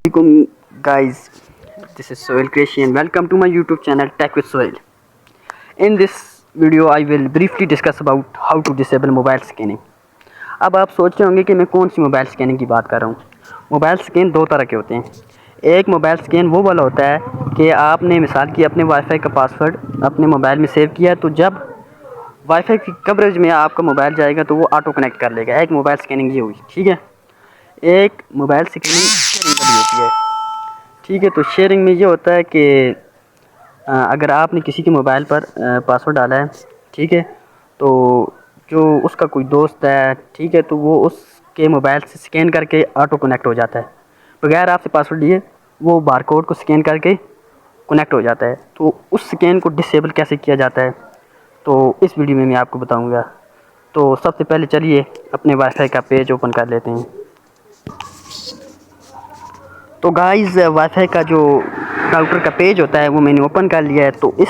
Assalamualaikum guys, this is Sohail Qureshi and welcome to my YouTube channel Tech with Sohail. In this video I will briefly discuss about how to disable mobile scanning. अब आप सोच रहे होंगे कि मैं कौन सी mobile scanning की बात कर रहा हूँ। मोबाइल स्कैन दो तरह के होते हैं। एक मोबाइल स्कैन वो वाला होता है कि आपने मिसाल की अपने वाईफाई का पासवर्ड अपने मोबाइल में सेव किया, तो जब वाईफाई की कवरेज में आपका मोबाइल जाएगा तो वो ऑटो कनेक्ट कर लेगा। एक मोबाइल स्कैनिंग ये हुई, ठीक है। एक मोबाइल स्कैनिंग शेयरिंग वाली होती है, ठीक है। तो शेयरिंग में ये होता है कि अगर आपने किसी के मोबाइल पर पासवर्ड डाला है, ठीक है, तो जो उसका कोई दोस्त है, ठीक है, तो वो उसके मोबाइल से स्कैन करके ऑटो कनेक्ट हो जाता है बगैर आपसे पासवर्ड लिए। वो बारकोड को स्कैन करके कनेक्ट हो जाता है। तो उस स्कैन को डिसेबल कैसे किया जाता है, तो इस वीडियो में मैं आपको बताऊंगा। तो सबसे पहले चलिए अपने वाईफाई का पेज ओपन कर लेते हैं। तो गाइस, वाईफाई का जो राउटर का पेज होता है वो मैंने ओपन कर लिया है। तो इस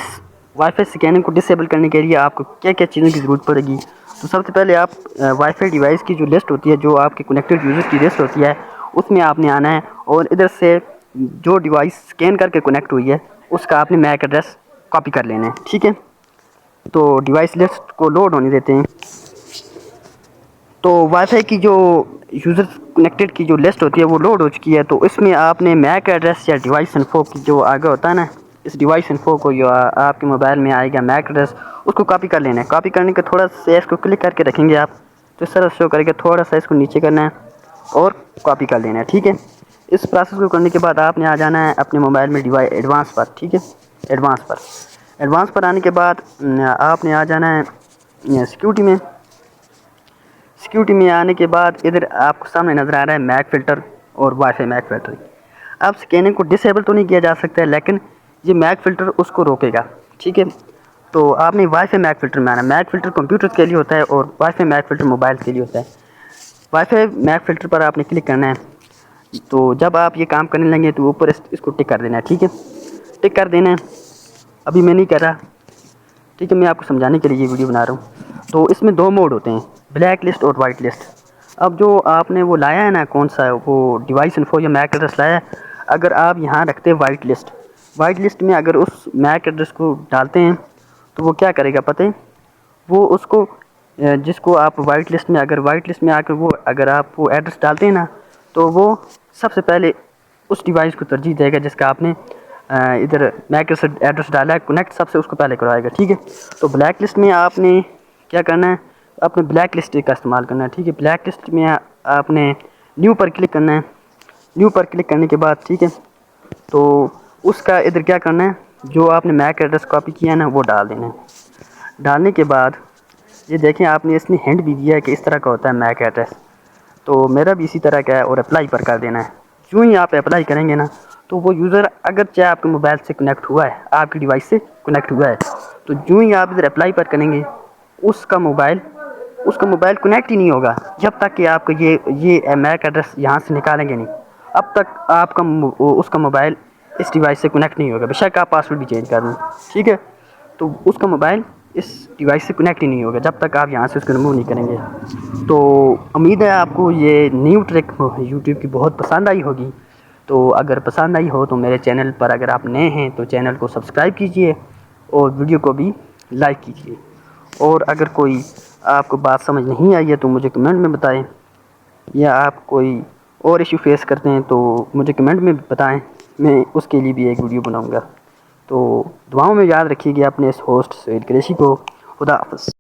वाईफाई स्कैनिंग को डिसेबल करने के लिए आपको क्या क्या चीज़ों की ज़रूरत पड़ेगी। तो सबसे पहले आप वाईफाई डिवाइस की जो लिस्ट होती है, जो आपके कनेक्टेड यूज़र की लिस्ट होती है, उसमें आपने आना है और इधर से जो डिवाइस स्कैन करके कनेक्ट हुई है उसका आपने मैक एड्रेस कॉपी कर लेना है, ठीक है। तो डिवाइस लिस्ट को लोड होने देते हैं। तो वाईफाई की जो यूज़र कनेक्टेड की जो लिस्ट होती है वो लोड हो चुकी है। तो इसमें आपने मैक एड्रेस या डिवाइस इन्फो की जो आगे होता है ना, इस डिवाइस इन्फो को जो आपके मोबाइल में आएगा मैक एड्रेस, उसको कॉपी कर लेना है। कॉपी करने के थोड़ा सा इसको क्लिक करके रखेंगे आप, तो इस तरह शो करेगा। थोड़ा सा इसको नीचे करना है और कॉपी कर लेना है, ठीक है। इस प्रोसेस को करने के बाद आपने आ जाना है अपने मोबाइल में डिवाइस एडवांस पर, ठीक है। एडवांस पर आने के बाद आपने आ जाना है सिक्योरिटी में आने के बाद इधर आपको सामने नज़र आ रहा है मैक फ़िल्टर और वाईफाई मैक फ़िल्टर। अब स्कैनिंग को डिसेबल तो नहीं किया जा सकता है, लेकिन ये मैक फ़िल्टर उसको रोकेगा, ठीक है। तो आपने वाईफाई मैक फ़िल्टर में आना। मैक फ़िल्टर कंप्यूटर के लिए होता है और वाईफाई मैक फ़िल्टर मोबाइल के लिए होता है। वाईफाई मैक फ़िल्टर पर आपने क्लिक करना है। तो जब आप ये काम करने लगेंगे तो ऊपर इसको टिक कर देना है, ठीक है। टिक कर देना है, अभी मैं नहीं कर रहा, ठीक है, मैं आपको समझाने के लिए ये वीडियो बना रहा हूँ। तो इसमें दो मोड होते हैं, ब्लैक लिस्ट और वाइट लिस्ट। अब जो आपने वो लाया है ना, कौन सा है वो डिवाइस इन्फो या मैक एड्रेस लाया है, अगर आप यहाँ रखते हैं वाइट लिस्ट में अगर उस मैक एड्रेस को डालते हैं तो वो क्या करेगा पता है। वो उसको जिसको आप वाइट लिस्ट में आकर वो अगर आप वो एड्रेस डालते हैं ना, तो वो सबसे पहले उस डिवाइस को तरजीह देगा जिसका आपने इधर मैक एड्रेस डाला है। कनेक्ट सबसे उसको पहले करवाएगा, ठीक है। तो ब्लैक लिस्ट में आपने क्या करना है, अपने ब्लैक लिस्ट का इस्तेमाल करना है, ठीक है। ब्लैक लिस्ट में आपने न्यू पर क्लिक करना है। न्यू पर क्लिक करने के बाद, ठीक है, तो उसका इधर क्या करना है, जो आपने मैक एड्रेस कॉपी किया है ना वो डाल देना है। डालने के बाद ये देखें, आपने इसने हिंट भी दिया है कि इस तरह का होता है मैक एड्रेस। तो मेरा भी इसी तरह का है और अप्लाई पर कर देना है। यूँ ही आप अप्लाई करेंगे ना, तो वो यूज़र अगर चाहे आपके मोबाइल से कनेक्ट हुआ है, आपकी डिवाइस से कनेक्ट हुआ है, तो यूँ ही आप इधर अप्लाई पर करेंगे, उसका मोबाइल कनेक्ट ही नहीं होगा जब तक कि आपको ये मैक एड्रेस यहाँ से निकालेंगे नहीं। अब तक आपका उसका मोबाइल इस डिवाइस से कनेक्ट नहीं होगा, बेशक आप पासवर्ड भी चेंज कर दें, ठीक है। तो उसका मोबाइल इस डिवाइस से कनेक्ट ही नहीं होगा जब तक आप यहाँ से उसको रिमूव नहीं करेंगे। तो उम्मीद है आपको ये न्यू ट्रिक यूट्यूब की बहुत पसंद आई होगी। तो अगर पसंद आई हो तो मेरे चैनल पर अगर आप नए हैं तो चैनल को सब्सक्राइब कीजिए और वीडियो को भी लाइक कीजिए। और अगर कोई आपको बात समझ नहीं आई है तो मुझे कमेंट में बताएं, या आप कोई और इशू फेस करते हैं तो मुझे कमेंट में बताएं, मैं उसके लिए भी एक वीडियो बनाऊंगा। तो दुआओं में याद रखिएगा अपने इस होस्ट सोहेल कुरैशी को। खुदा हाफ़िज़।